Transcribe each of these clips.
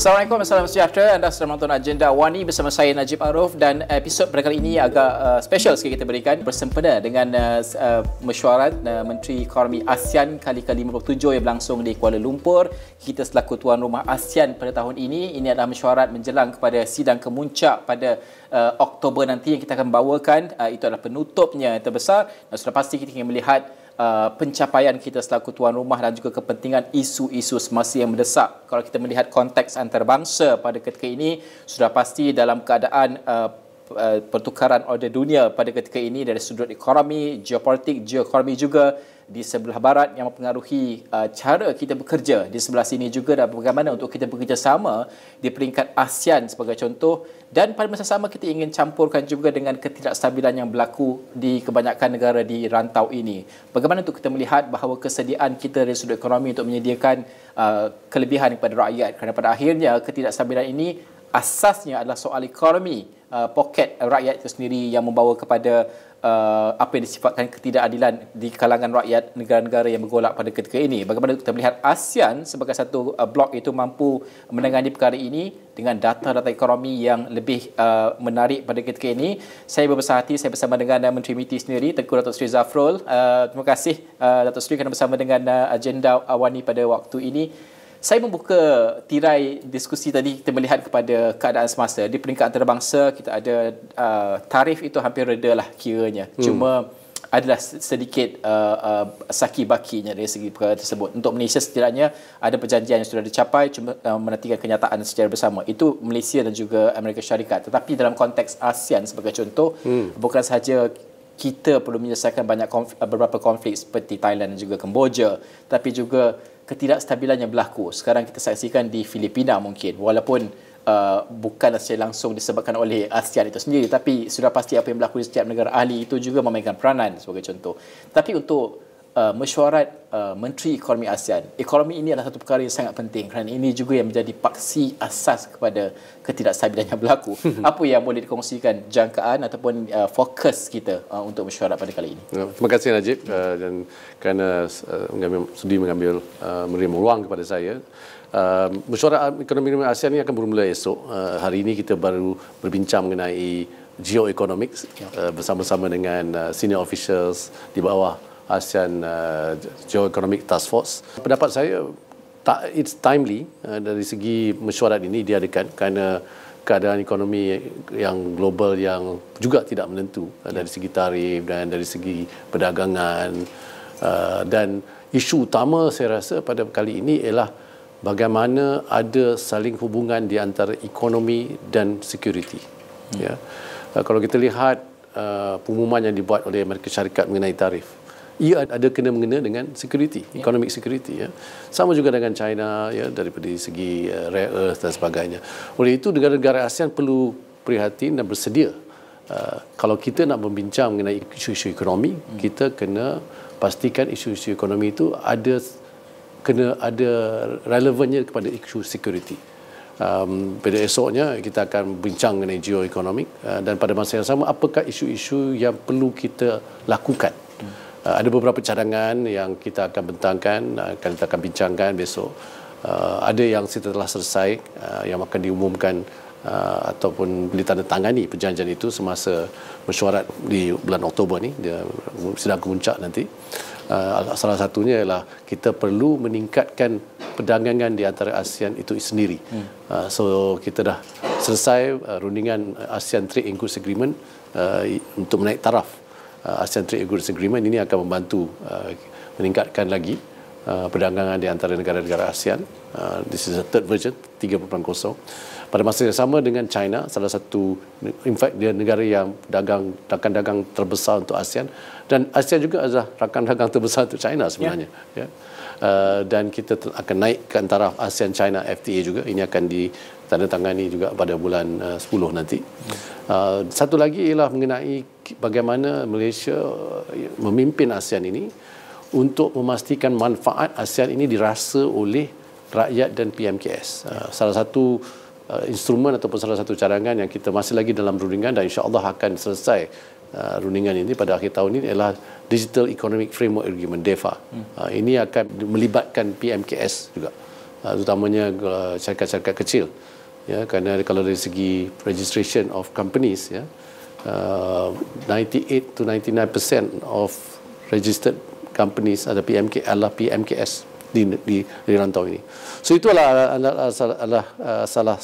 Assalamualaikum, salam sejahtera. Anda sedang menonton Agenda Wani bersama saya Najib Aruf, dan episod pada kali ini agak special sikit kita berikan bersempena dengan mesyuarat Menteri Ekonomi ASEAN kali ke-57 yang berlangsung di Kuala Lumpur. Kita selaku tuan rumah ASEAN pada tahun ini adalah mesyuarat menjelang kepada sidang kemuncak pada Oktober nanti yang kita akan bawakan. Itu adalah penutupnya yang terbesar, dan sudah pasti kita ingin melihat pencapaian kita selaku tuan rumah dan juga kepentingan isu-isu semasa yang mendesak. Kalau kita melihat konteks antarabangsa pada ketika ini, sudah pasti dalam keadaan pertukaran order dunia pada ketika ini dari sudut ekonomi, geopolitik, geoekonomi juga di sebelah barat yang mempengaruhi cara kita bekerja di sebelah sini juga, dan bagaimana untuk kita bekerjasama di peringkat ASEAN sebagai contoh. Dan pada masa sama kita ingin campurkan juga dengan ketidakstabilan yang berlaku di kebanyakan negara di rantau ini. Bagaimana untuk kita melihat bahawa kesediaan kita dari sudut ekonomi untuk menyediakan kelebihan kepada rakyat, kerana pada akhirnya ketidakstabilan ini asasnya adalah soal ekonomi, poket rakyat itu sendiri yang membawa kepada apa yang disifatkan ketidakadilan di kalangan rakyat negara-negara yang bergolak pada ketika ini. Bagaimana kita melihat ASEAN sebagai satu blok itu mampu menangani perkara ini dengan data-data ekonomi yang lebih menarik pada ketika ini. Saya berbesar hati, saya bersama dengan Menteri MITI sendiri, Tengku Datuk Seri Zafrul. Terima kasih Datuk Seri kerana bersama dengan Agenda Awani pada waktu ini. Saya membuka tirai diskusi tadi, kita melihat kepada keadaan semasa. Di peringkat antarabangsa, kita ada tarif itu hampir reda lah kiranya. Cuma adalah sedikit saki-bakinya dari segi perkara tersebut. Untuk Malaysia setidaknya ada perjanjian yang sudah dicapai, cuma menantikan kenyataan secara bersama. Itu Malaysia dan juga Amerika Syarikat. Tetapi dalam konteks ASEAN sebagai contoh, bukan sahaja kita perlu menyelesaikan beberapa konflik seperti Thailand dan juga Kemboja, tapi juga ketidakstabilan yang berlaku sekarang kita saksikan di Filipina mungkin, walaupun bukanlah secara langsung disebabkan oleh ASEAN itu sendiri, tapi sudah pasti apa yang berlaku di setiap negara ahli itu juga memainkan peranan sebagai contoh. Tapi untuk mesyuarat Menteri Ekonomi ASEAN, ekonomi ini adalah satu perkara yang sangat penting kerana ini juga yang menjadi paksi asas kepada ketidakstabilan yang berlaku. Apa yang boleh dikongsikan jangkaan ataupun fokus kita untuk mesyuarat pada kali ini? Terima kasih Najib dan kerana sudi menerima ruang kepada saya. Mesyuarat ekonomi ASEAN ini akan bermula esok. Hari ini kita baru berbincang mengenai geoeconomics bersama-sama dengan senior officials di bawah ASEAN Geoeconomic Task Force. Pendapat saya, it's timely dari segi mesyuarat ini diadakan kerana keadaan ekonomi yang global yang juga tidak menentu dari segi tarif dan dari segi perdagangan. Dan isu utama saya rasa pada kali ini ialah bagaimana ada saling hubungan di antara ekonomi dan security. Ya. Kalau kita lihat pengumuman yang dibuat oleh Amerika Syarikat mengenai tarif, ia ada kena-mengena dengan security, economic security. Ya. Sama juga dengan China, ya, daripada segi rare earth dan sebagainya. Oleh itu, negara-negara ASEAN perlu prihatin dan bersedia. Kalau kita nak membincang mengenai isu-isu ekonomi, kita kena pastikan isu-isu ekonomi itu kena ada relevannya kepada isu security. Pada esoknya kita akan bincang mengenai geoekonomik dan pada masa yang sama apakah isu-isu yang perlu kita lakukan. Ada beberapa cadangan yang kita akan bentangkan, kita akan bincangkan besok. Ada yang telah selesai, yang akan diumumkan ataupun ditandatangani perjanjian itu semasa mesyuarat di bulan Oktober ni, dia sidang kemuncak nanti. Salah satunya ialah kita perlu meningkatkan perdagangan di antara ASEAN itu sendiri. So kita dah selesai rundingan ASEAN Trade Inclusive Agreement untuk menaik taraf. ASEAN Trade Agreement ini akan membantu meningkatkan lagi perdagangan di antara negara-negara ASEAN. This is a third version, 3.0. Pada masa yang sama dengan China, salah satu, in fact dia negara yang rakan dagang terbesar untuk ASEAN, dan ASEAN juga adalah rakan dagang terbesar untuk China sebenarnya. Ya. Dan kita akan naikkan taraf ASEAN-China FTA juga. Ini akan ditandatangani juga pada bulan 10 nanti. Satu lagi ialah mengenai bagaimana Malaysia memimpin ASEAN ini untuk memastikan manfaat ASEAN ini dirasa oleh rakyat dan PMKS. Salah satu instrumen ataupun salah satu cadangan yang kita masih lagi dalam rundingan dan insya-Allah akan selesai rundingan ini pada akhir tahun ini ialah Digital Economic Framework Agreement, DEFA. Ini akan melibatkan PMKS juga. terutamanya syarikat-syarikat kecil. Ya, kerana kalau dari segi registration of companies, ya, 98 to 99% of registered companies adalah PMKS di rantau ini. So itu adalah salah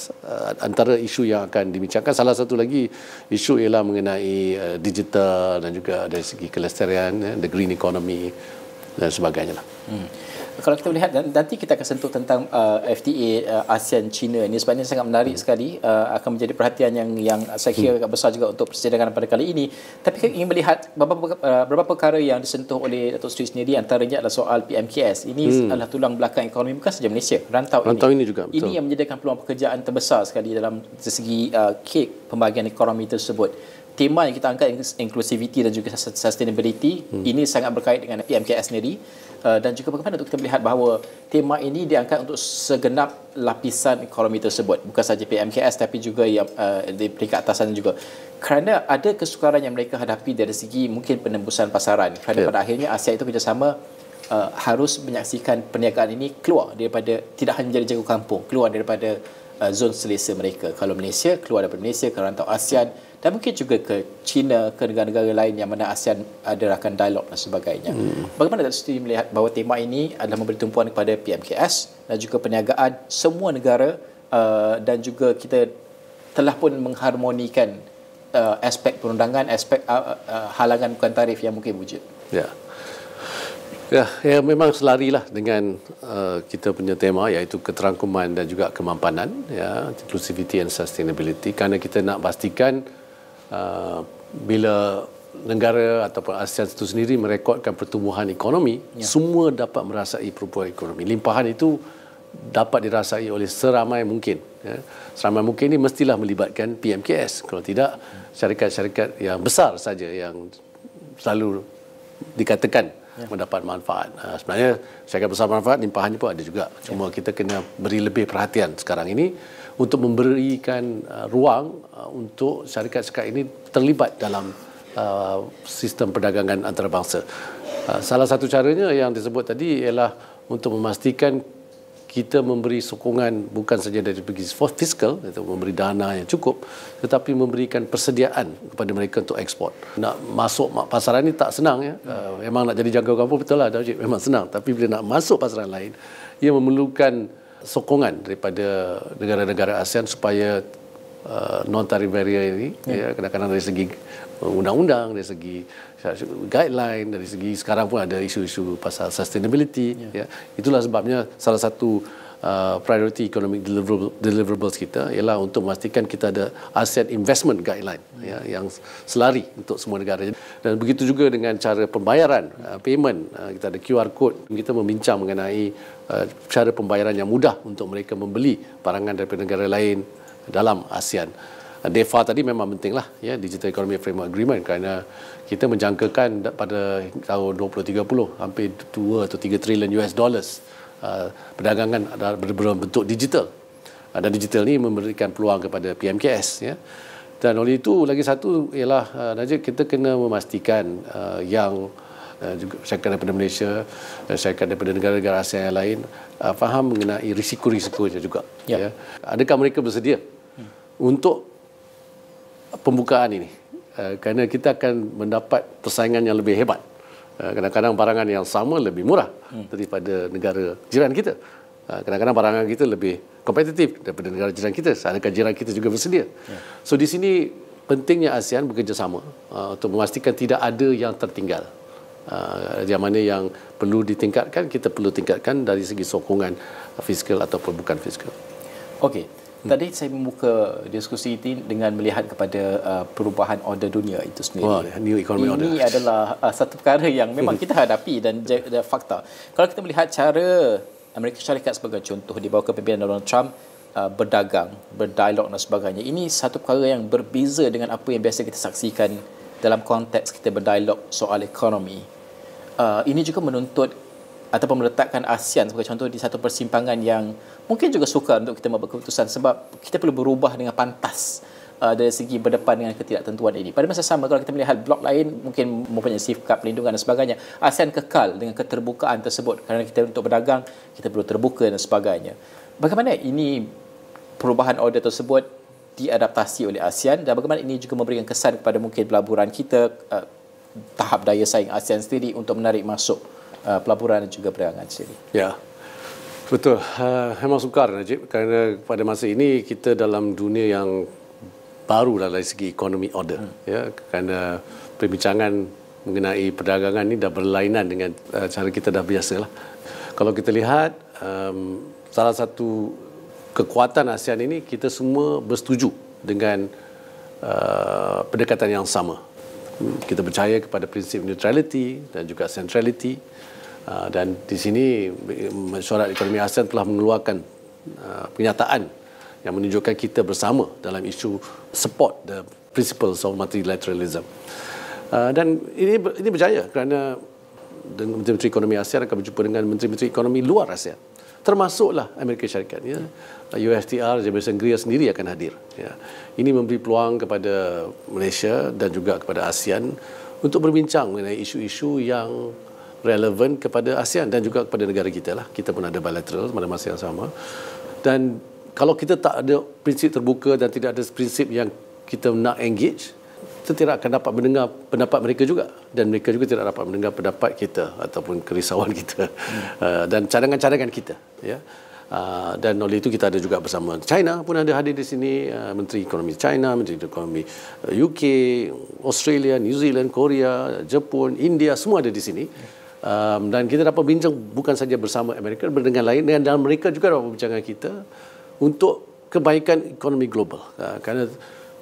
antara isu yang akan dibincangkan. Salah satu lagi isu ialah mengenai digital dan juga dari segi kelestarian, ya, the green economy dan sebagainya lah. Kalau kita melihat, nanti kita akan sentuh tentang FTA ASEAN China ini, sebab ini sangat menarik sekali, akan menjadi perhatian yang saya kira agak besar juga untuk persidangan pada kali ini. Tapi kita ingin melihat beberapa perkara yang disentuh oleh Datuk Seri sendiri, antaranya adalah soal PMKS. Ini adalah tulang belakang ekonomi bukan saja Malaysia, rantau ini juga, betul. Ini yang menyediakan peluang pekerjaan terbesar sekali dalam segi kek pembahagian ekonomi tersebut. Tema yang kita angkat, inclusivity dan juga sustainability, ini sangat berkait dengan PMKS sendiri. Dan juga bagaimana untuk kita melihat bahawa tema ini diangkat untuk segenap lapisan ekonomi tersebut, bukan saja PMKS tapi juga yang di peringkat atasan juga, kerana ada kesukaran yang mereka hadapi dari segi mungkin penembusan pasaran, kerana pada akhirnya ASEAN itu kerjasama harus menyaksikan perniagaan ini keluar daripada, tidak hanya menjadi jago kampung, keluar daripada zon selesa mereka. Kalau Malaysia, keluar daripada Malaysia ke rantau ASEAN, dan mungkin juga ke China, ke negara-negara lain yang mana ASEAN ada rakan dialog dan sebagainya. Bagaimana Datuk Seri melihat bahawa tema ini adalah memberi tumpuan kepada PMKS dan juga perniagaan semua negara, dan juga kita telah pun mengharmonikan aspek perundangan, aspek halangan bukan tarif yang mungkin wujud. Ya, memang selarilah dengan kita punya tema, iaitu keterangkuman dan juga kemampanan, ya, inclusivity and sustainability, kerana kita nak pastikan bila negara ataupun ASEAN itu sendiri merekodkan pertumbuhan ekonomi, semua dapat merasai pertumbuhan ekonomi. Limpahan itu dapat dirasai oleh seramai mungkin. Ya. Seramai mungkin ini mestilah melibatkan PMKS. Kalau tidak, syarikat-syarikat yang besar saja yang selalu dikatakan mendapat manfaat. Sebenarnya syarikat besar manfaat, limpahannya pun ada juga. Cuma kita kena beri lebih perhatian sekarang ini untuk memberikan ruang untuk syarikat-syarikat ini terlibat dalam sistem perdagangan antarabangsa. Salah satu caranya yang disebut tadi ialah untuk memastikan kita memberi sokongan bukan saja dari segi fiskal, iaitu memberi dana yang cukup, tetapi memberikan persediaan kepada mereka untuk ekspor. Nak masuk pasaran ini tak senang, ya. Memang nak jadi jago kampung, betul lah, memang senang. Tapi bila nak masuk pasaran lain, ia memerlukan sokongan daripada negara-negara ASEAN supaya non-tarif barrier ini, ya, kadang-kadang dari segi undang-undang, dari segi guideline, dari segi sekarang pun ada isu-isu pasal sustainability, ya. Itulah sebabnya salah satu priority economic deliverables kita ialah untuk memastikan kita ada ASEAN investment guideline, ya, yang selari untuk semua negara. Dan begitu juga dengan cara pembayaran, payment, kita ada QR code. Kita membincang mengenai cara pembayaran yang mudah untuk mereka membeli barangan daripada negara lain dalam ASEAN. DEFA tadi memang pentinglah, ya, Digital Economy Framework Agreement, kerana kita menjangkakan pada tahun 2030 hampir 2 atau 3 trilion US dollars perdagangan berbentuk digital. Dan digital ni memberikan peluang kepada PMKS, ya. Dan oleh itu lagi satu ialah Najib, kita kena memastikan yang juga syarikat daripada Malaysia, syarikat daripada negara-negara ASEAN yang lain faham mengenai risiko-risikonya juga. Ya. Adakah mereka bersedia untuk pembukaan ini? Kerana kita akan mendapat persaingan yang lebih hebat. Kadang-kadang barangan yang sama lebih murah daripada negara jiran kita. Kadang-kadang barangan kita lebih kompetitif daripada negara jiran kita. Adakah jiran kita juga bersedia? So di sini pentingnya ASEAN bekerjasama untuk memastikan tidak ada yang tertinggal. Yang mana yang perlu ditingkatkan, kita perlu tingkatkan dari segi sokongan fiskal ataupun bukan fiskal. Okey. Tadi saya membuka diskusi ini dengan melihat kepada perubahan order dunia itu sendiri. New economic order. Ini adalah satu perkara yang memang kita hadapi dan fakta. Kalau kita melihat cara Amerika Syarikat sebagai contoh di bawah kepimpinan Donald Trump berdagang, berdialog dan sebagainya, ini satu perkara yang berbeza dengan apa yang biasa kita saksikan dalam konteks kita berdialog soal ekonomi. Ini juga menuntut ataupun meletakkan ASEAN sebagai contoh di satu persimpangan yang mungkin juga sukar untuk kita membuat keputusan, sebab kita perlu berubah dengan pantas dari segi berdepan dengan ketidaktentuan ini. Pada masa sama, kalau kita melihat blok lain mungkin mempunyai sifat pelindungan dan sebagainya, ASEAN kekal dengan keterbukaan tersebut kerana kita untuk berdagang kita perlu terbuka dan sebagainya. Bagaimana ini perubahan order tersebut diadaptasi oleh ASEAN dan bagaimana ini juga memberikan kesan kepada mungkin pelaburan kita, tahap daya saing ASEAN sendiri untuk menarik masuk pelaburan dan juga perdagangan sendiri? Ya, betul. Memang sukar, Najib, kerana pada masa ini kita dalam dunia yang baru dari segi ekonomi order. Ya, kerana perbincangan mengenai perdagangan ini dah berlainan dengan cara kita dah biasalah. Kalau kita lihat, salah satu kekuatan ASEAN ini, kita semua bersetuju dengan pendekatan yang sama. Kita percaya kepada prinsip neutrality dan juga centrality, dan di sini Mesyuarat Ekonomi ASEAN telah mengeluarkan pernyataan yang menunjukkan kita bersama dalam isu support the principles of multilateralism. Dan ini berjaya kerana Menteri-Menteri Ekonomi ASEAN akan berjumpa dengan Menteri-Menteri Ekonomi luar ASEAN, termasuklah Amerika Syarikat. Ya. USTR, Jabatan Negeri sendiri akan hadir. Ya. Ini memberi peluang kepada Malaysia dan juga kepada ASEAN untuk berbincang mengenai isu-isu yang relevan kepada ASEAN dan juga kepada negara kita lah. Kita pun ada bilateral pada masa yang sama. Dan kalau kita tak ada prinsip terbuka dan tidak ada prinsip yang kita nak engage, kita tidak akan dapat mendengar pendapat mereka juga, dan mereka juga tidak dapat mendengar pendapat kita ataupun kerisauan kita dan cadangan-cadangan kita. Ya. Dan oleh itu kita ada juga bersama China pun ada hadir di sini, Menteri Ekonomi China, Menteri Ekonomi UK, Australia, New Zealand, Korea, Jepun, India, semua ada di sini. Dan kita dapat bincang bukan saja bersama Amerika, dengan lain, dan mereka juga dapat bincang dengan kita untuk kebaikan ekonomi global. Kerana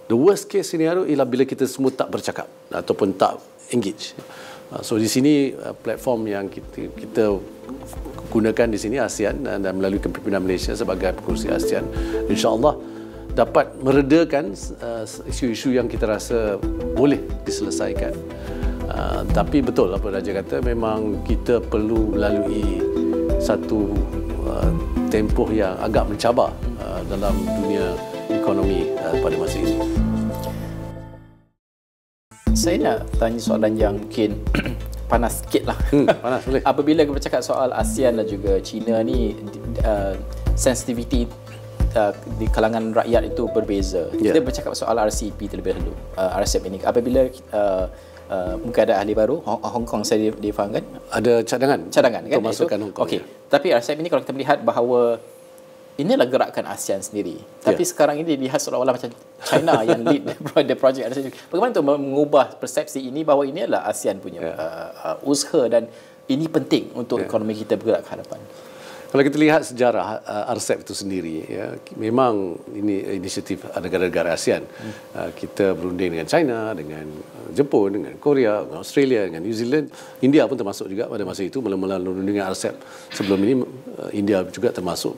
the worst case scenario ialah bila kita semua tak bercakap ataupun tak engage. So di sini platform yang kita gunakan di sini ASEAN dan melalui kepimpinan Malaysia sebagai pengerusi ASEAN, insya-Allah dapat meredakan isu-isu yang kita rasa boleh diselesaikan. Tapi betul apa Raja kata, memang kita perlu melalui satu tempoh yang agak mencabar dalam dunia ekonomi pada masa ini. Saya nak tanya soalan yang mungkin panas sikit lah. Panas boleh. Apabila kita bercakap soal ASEAN dan juga China ni, sensitivity di kalangan rakyat itu berbeza. Kita bercakap soal RCEP terlebih dahulu. RCEP ini apabila mungkin ada ahli baru, Hong Kong saya difahamkan ada cadangan kan, untuk masukkan Hong Kong. Okey. Tapi RCEP ini kalau kita melihat bahawa inilah gerakan ASEAN sendiri. Tapi sekarang ini dilihat seolah-olah macam China yang lead the project. Bagaimana untuk mengubah persepsi ini bahawa ini adalah ASEAN punya usaha dan ini penting untuk ekonomi kita bergerak ke hadapan? Kalau kita lihat sejarah RCEP itu sendiri, ya, memang ini inisiatif negara-negara ASEAN. Kita berunding dengan China, dengan Jepun, dengan Korea, dengan Australia, dengan New Zealand. India pun termasuk juga pada masa itu, mula-mula berunding dengan RCEP. Sebelum ini India juga termasuk.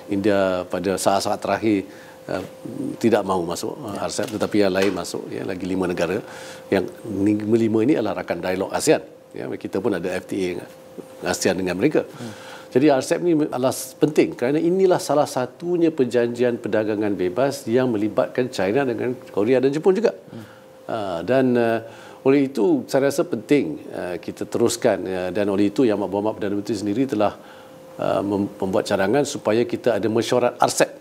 India pada saat-saat terakhir tidak mahu masuk RCEP, tetapi yang lain masuk. Ya, lagi 5 negara. Yang 5 ini adalah rakan dialog ASEAN. Ya, kita pun ada FTA ASEAN dengan mereka. Jadi RCEP ini adalah penting kerana inilah salah satunya perjanjian perdagangan bebas yang melibatkan China dengan Korea dan Jepun juga. Dan oleh itu saya rasa penting kita teruskan, dan oleh itu Yang Berhormat Perdana Menteri sendiri telah membuat cadangan supaya kita ada mesyuarat RCEP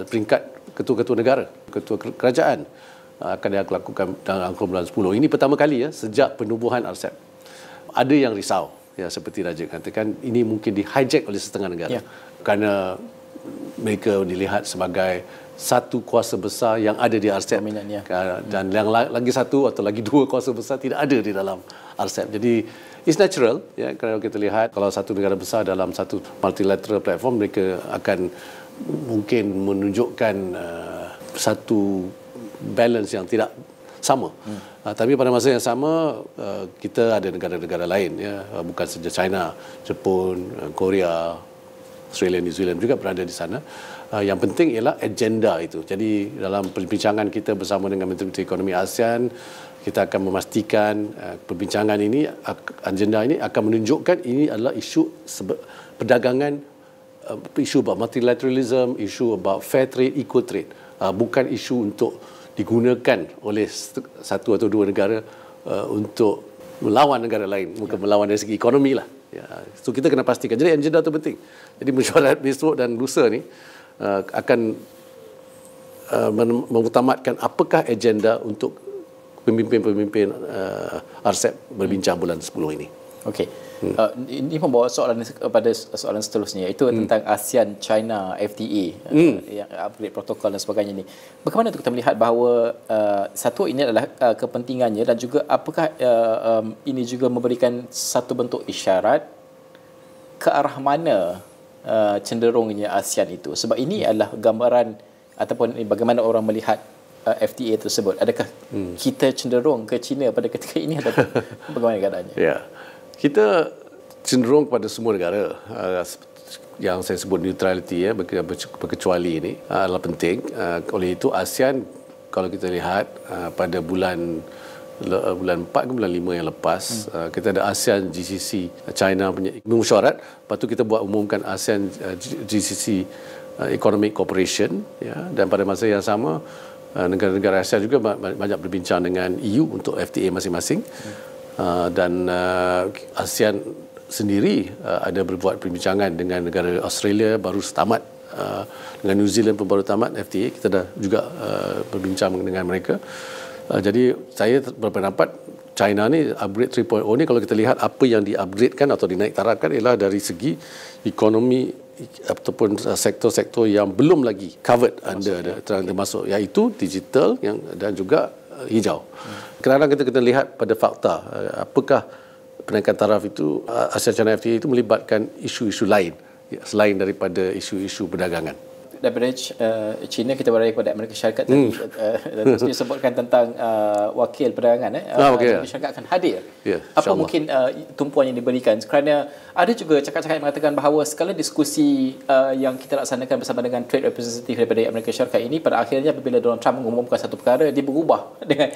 peringkat ketua-ketua negara, ketua kerajaan akan dilakukan dalam bulan 10. Ini pertama kali sejak penubuhan RCEP. Ada yang risau, ya, seperti Raja katakan, ini mungkin di-hijack oleh setengah negara. Kerana mereka dilihat sebagai satu kuasa besar yang ada di RCEP. Dan yang lagi satu atau lagi 2 kuasa besar tidak ada di dalam RCEP. Jadi, it's natural. Ya, kalau kita lihat, kalau satu negara besar dalam satu multilateral platform, mereka akan mungkin menunjukkan satu balance yang tidak sama. Tapi pada masa yang sama, kita ada negara-negara lain, ya, bukan saja China, Jepun, Korea, Australia, New Zealand juga berada di sana. Yang penting ialah agenda itu. Jadi dalam perbincangan kita bersama dengan Menteri-Menteri Ekonomi ASEAN, kita akan memastikan perbincangan ini, agenda ini akan menunjukkan ini adalah isu perdagangan, isu about multilateralism, isu about fair trade, equal trade. Bukan isu untuk digunakan oleh satu atau dua negara untuk melawan negara lain, bukan melawan dari segi ekonomi lah. Ya. So kita kena pastikan. Jadi agenda itu penting. Jadi mesyuarat besok dan lusa ni akan mengutamatkan apakah agenda untuk pemimpin-pemimpin RCEP berbincang bulan 10 ini. Okey. Ini membawa soalan pada soalan seterusnya, iaitu tentang ASEAN-China FTA yang upgrade protokol dan sebagainya ni. Bagaimana untuk kita melihat bahawa satu ini adalah kepentingannya, dan juga apakah ini juga memberikan satu bentuk isyarat ke arah mana cenderungnya ASEAN itu? Sebab ini adalah gambaran ataupun bagaimana orang melihat FTA tersebut. Adakah kita cenderung ke China pada ketika ini atau bagaimana keadaannya? Ya. Kita cenderung kepada semua negara. Yang saya sebut neutrality, berkecuali ini adalah penting. Oleh itu ASEAN, kalau kita lihat pada bulan 4 ke bulan 5 yang lepas, kita ada ASEAN GCC China punya mesyuarat. Lepas tu kita umumkan ASEAN GCC Economic Cooperation, ya, dan pada masa yang sama negara-negara ASEAN juga banyak berbincang dengan EU untuk FTA masing-masing. Dan ASEAN sendiri ada berbuat perbincangan dengan negara Australia baru tamat, dengan New Zealand pun baru tamat FTA. Kita dah juga berbincang dengan mereka. Jadi saya berpendapat China ni upgrade 3.0 ni, kalau kita lihat apa yang di-upgradekan atau dinaik tarafkan ialah dari segi ekonomi ataupun sektor-sektor yang belum lagi covered termasuk, iaitu digital dan juga hijau. Kadang-kadang kita kena lihat pada fakta, apakah penaikan taraf itu ASEAN-China FTA itu melibatkan isu-isu lain selain daripada isu-isu perdagangan. Daripada China kita beralih kepada Amerika Syarikat tadi. Tadi sebutkan tentang wakil perdagangan. Amerika Syarikat akan hadir. Apa mungkin tumpuan yang diberikan? Kerana ada juga cakap-cakap yang mengatakan bahawa segala diskusi yang kita laksanakan bersama dengan trade representative daripada Amerika Syarikat ini, pada akhirnya apabila Donald Trump mengumumkan satu perkara, dia berubah dengan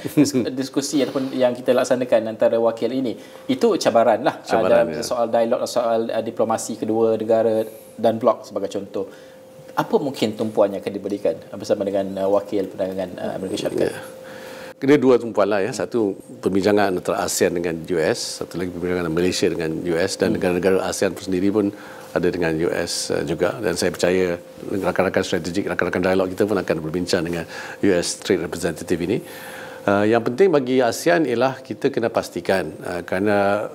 diskusi ataupun yang kita laksanakan antara wakil ini. Itu cabaran lah dalam soal dialog, soal diplomasi kedua negara dan blok sebagai contoh. Apa mungkin tumpuan yang akan diberikan bersama dengan wakil perdagangan Amerika Syarikat? Kena dua tumpuan lah, ya. Satu, perbincangan antara ASEAN dengan US, satu lagi perbincangan Malaysia dengan US, dan negara-negara ASEAN sendiri pun ada dengan US juga. Dan saya percaya rakan-rakan strategik, rakan-rakan dialog kita pun akan berbincang dengan US Trade Representative ini. Yang penting bagi ASEAN ialah kita kena pastikan, kerana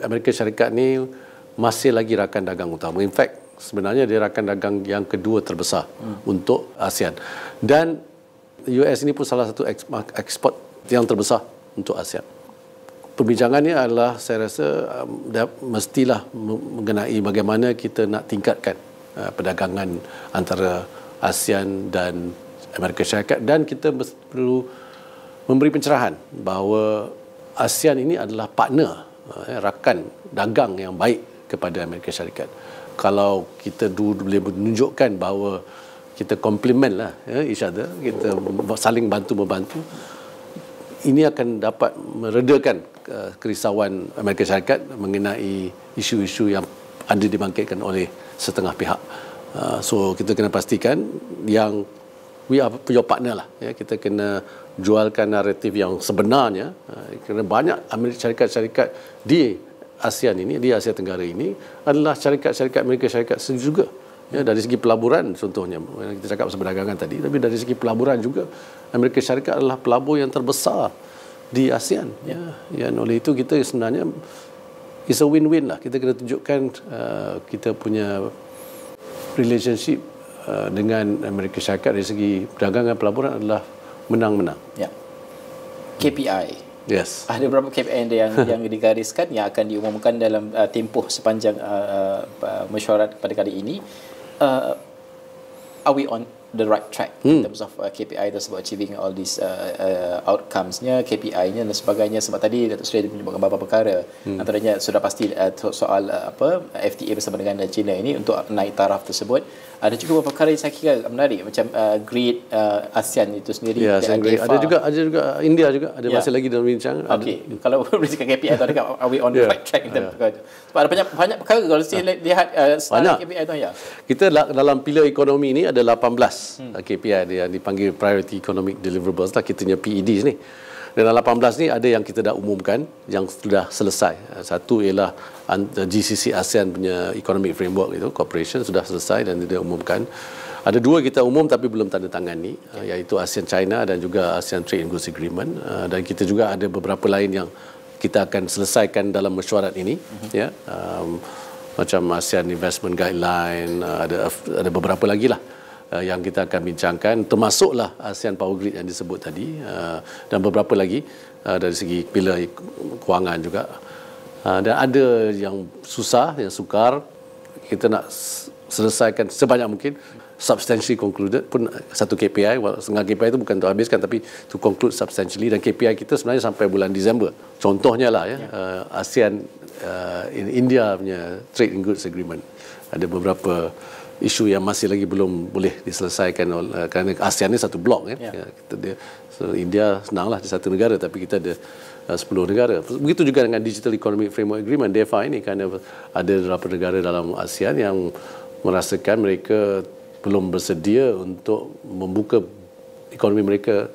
Amerika Syarikat ni masih lagi rakan dagang utama. In fact, sebenarnya dia rakan dagang yang kedua terbesar untuk ASEAN. Dan US ini pun salah satu ekspor yang terbesar untuk ASEAN. Perbincangan ini adalah, saya rasa, mestilah mengenai bagaimana kita nak tingkatkan perdagangan antara ASEAN dan Amerika Syarikat, dan kita perlu memberi pencerahan bahawa ASEAN ini adalah partner, rakan dagang yang baik kepada Amerika Syarikat. Kalau kita boleh menunjukkan bahawa kita complement lah, each other, kita saling bantu-membantu, ini akan dapat meredakan kerisauan Amerika Syarikat mengenai isu-isu yang ada dibangkitkan oleh setengah pihak. So kita kena pastikan yang we are your partner lah, ya. Kita kena jualkan naratif yang sebenarnya, kerana banyak Amerika Syarikat di ASEAN ini, di Asia Tenggara ini adalah syarikat-syarikat Amerika Syarikat juga. Ya, dari segi pelaburan contohnya, kita cakap pasal perdagangan tadi, tapi dari segi pelaburan juga Amerika Syarikat adalah pelabur yang terbesar di ASEAN. Ya, oleh itu kita sebenarnya it's a win-win lah. Kita kena tunjukkan kita punya relationship dengan Amerika Syarikat dari segi perdagangan pelaburan adalah menang-menang. Ya. KPI. Yes. Ada beberapa KPI yang digariskan yang akan diumumkan dalam tempoh sepanjang mesyuarat pada kali ini. Are we on the right track in terms of KPI tersebut, achieving all these outcomes-nya, KPI-nya dan sebagainya? Sebab tadi Datuk Seri menyebutkan beberapa perkara, antaranya sudah pasti soal FTA bersama dengan China ini untuk naik taraf tersebut. Ada juga beberapa perkara yang saya kira menarik, macam grid ASEAN itu sendiri. Ya, ada juga India juga ada, masih lagi dalam bincang. Okey, kalau berdasarkan KPI tu, adakah are we on the right track in terms of, sebab ada banyak perkara kalau saya lihat banyak KPI tu, ya. Kita dalam pilar ekonomi ini ada 18 KPI dia yang dipanggil Priority Economic Deliverables lah, kita punya PEDs ni. Dan dalam 18 ni ada yang kita dah umumkan yang sudah selesai. Satu ialah GCC ASEAN punya Economic Framework itu, cooperation sudah selesai dan dia umumkan. Ada dua kita umum tapi belum tanda tangan ni, iaitu ASEAN China dan juga ASEAN Trade and Goods Agreement. Dan kita juga ada beberapa lain yang kita akan selesaikan dalam mesyuarat ini, ya. Macam ASEAN Investment Guideline, ada beberapa lagi lah yang kita akan bincangkan, termasuklah ASEAN Power Grid yang disebut tadi, dan beberapa lagi dari segi pilar kewangan juga. Dan ada yang susah, yang sukar, kita nak selesaikan sebanyak mungkin. Substantially concluded pun satu KPI, setengah KPI itu bukan untuk habiskan tapi to conclude substantially, dan KPI kita sebenarnya sampai bulan Disember. Contohnya lah ya, ASEAN India punya Trade and Goods Agreement. Ada beberapa isu yang masih lagi belum boleh diselesaikan kerana ASEAN ni satu blok kan. So India senanglah di satu negara tapi kita ada 10 negara. Begitu juga dengan Digital Economic Framework Agreement DEFA ini, kerana ada beberapa negara dalam ASEAN yang merasakan mereka belum bersedia untuk membuka ekonomi mereka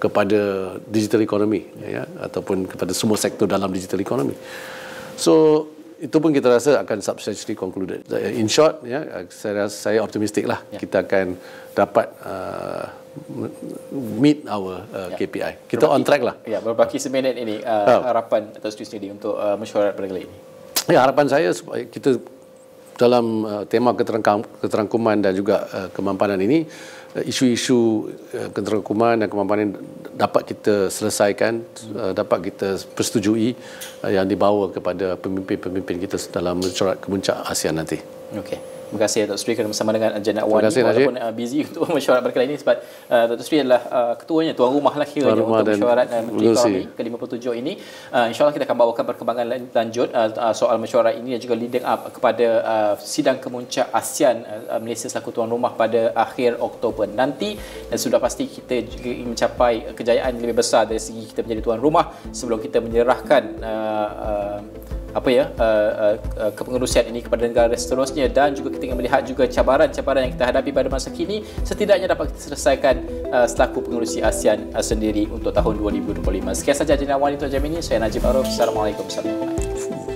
kepada digital economy, ya, ataupun kepada semua sektor dalam digital economy. So itu pun kita rasa akan substantially concluded. In short, ya, saya optimistik lah kita akan dapat meet our KPI. Kita on track lah. Ya, berbaki seminit ini harapan Datuk Seri sendiri untuk mesyuarat pada kali ini. Ya, harapan saya supaya kita dalam tema keterangkuman dan juga kemampanan ini, isu-isu keterangkuman dan kemampanan dapat kita selesaikan, dapat kita persetujui yang dibawa kepada pemimpin-pemimpin kita dalam mesyuarat kemuncak ASEAN nanti. Okey. Terima kasih Datuk Seri kerana bersama dengan Encik Wan ni, walaupun busy untuk mesyuarat pada kali ini sebab Datuk Seri adalah ketuanya, tuan rumah lah kiranya untuk mesyuarat Menteri Ekonomi ke-57 ini. InsyaAllah kita akan bawakan perkembangan lanjut soal mesyuarat ini dan juga leading up kepada sidang kemuncak ASEAN Malaysia selaku tuan rumah pada akhir Oktober nanti, dan sudah pasti kita juga ingin mencapai kejayaan yang lebih besar dari segi kita menjadi tuan rumah sebelum kita menyerahkan kepengerusian ini kepada negara seterusnya, dan juga kita ingin melihat juga cabaran-cabaran yang kita hadapi pada masa kini setidaknya dapat kita selesaikan selaku pengerusi ASEAN sendiri untuk tahun 2025. Sekian saja Encik Wan untuk jam ini. Saya Najib Arif. Assalamualaikum warahmatullahi wabarakatuh.